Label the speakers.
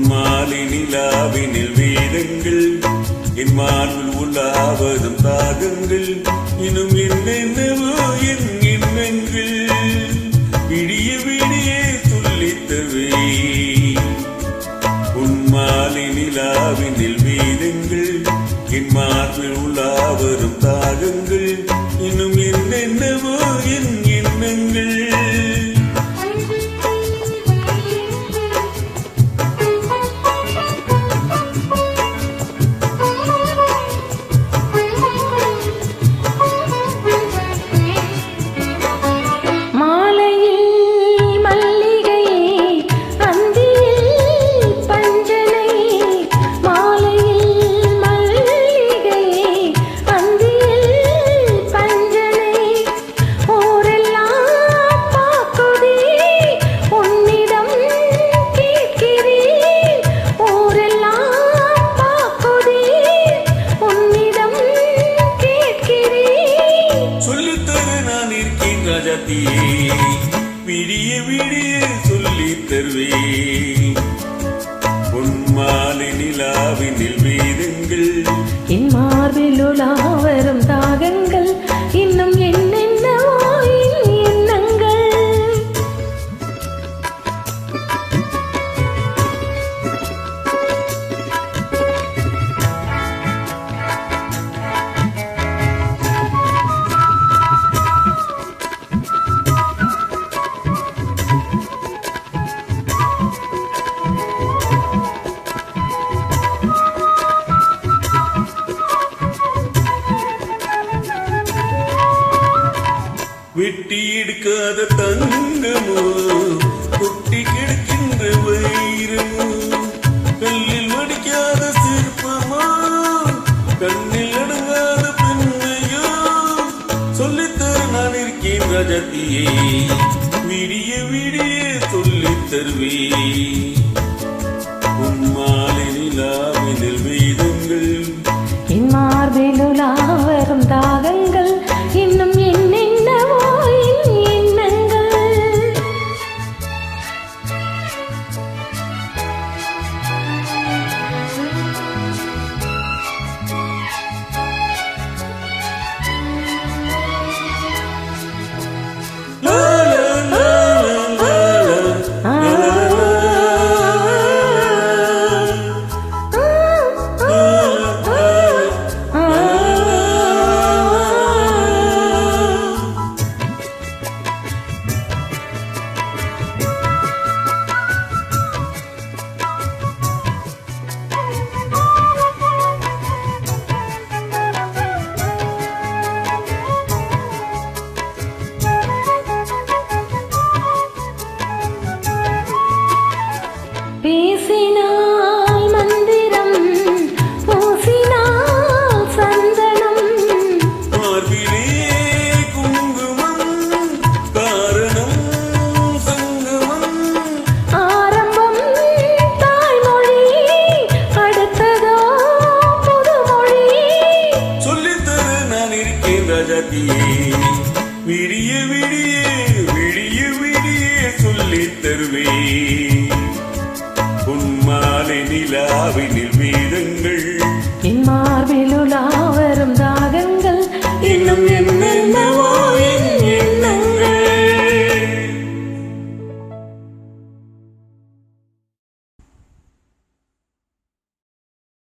Speaker 1: மாலை நிலாவினில் வேதங்கள் என் மார்பில் உள்ளாவதும் தாகங்கள் இன்னும் என்னென்னவோ என் எண்ணங்கள் விடிய விடிய சொல்லித்தவே உன் மாலை நிலாவினில் வேதங்கள் என் மார்பில் உள்ளாவதும் தாகங்கள் இன்னும் என்னென்னவோ என் எண்ணங்கள் விடிய விடிய சொல்லி தருவே உன் மாலை நிலாவினில் வேதங்கள்
Speaker 2: என் மார்பில் உலாவரும் தாகங்கள் இன்னும் என்னென்னவோ எண்ணங்கள்
Speaker 1: வெட்டி எடுக்காத தங்கமோ கொட்டி கிடக்கின்ற வைரமோ கல்லில் வடிக்காத சிற்பமோ கண்ணில் அடங்காத பெண்மையோ சொல்லித்தர நான் இருக்கேன் ராஜாத்தியே விடிய விடிய சொல்லித் தருவே உன் மாலை நிலாவினில் வேதங்கள்
Speaker 2: என் மார்பில் உலாவரும் தாகங்கள் இன்னும் என்னென்னவோ எண்ணங்கள் பேசினால் மந்திரம் பூசினால் சந்தனம்
Speaker 1: மார்பிலே குங்குமம் காரணம் சங்கமம்
Speaker 2: ஆரம்பம் தாய்மொழி அடுத்ததோ புதுமொழி
Speaker 1: சொல்லித்தர நான் இருக்கேன் ராஜாத்தியே விடிய விடிய விடிய விடிய சொல்லித் தருவே உன் மாலை நிலாவினில் வேதங்கள்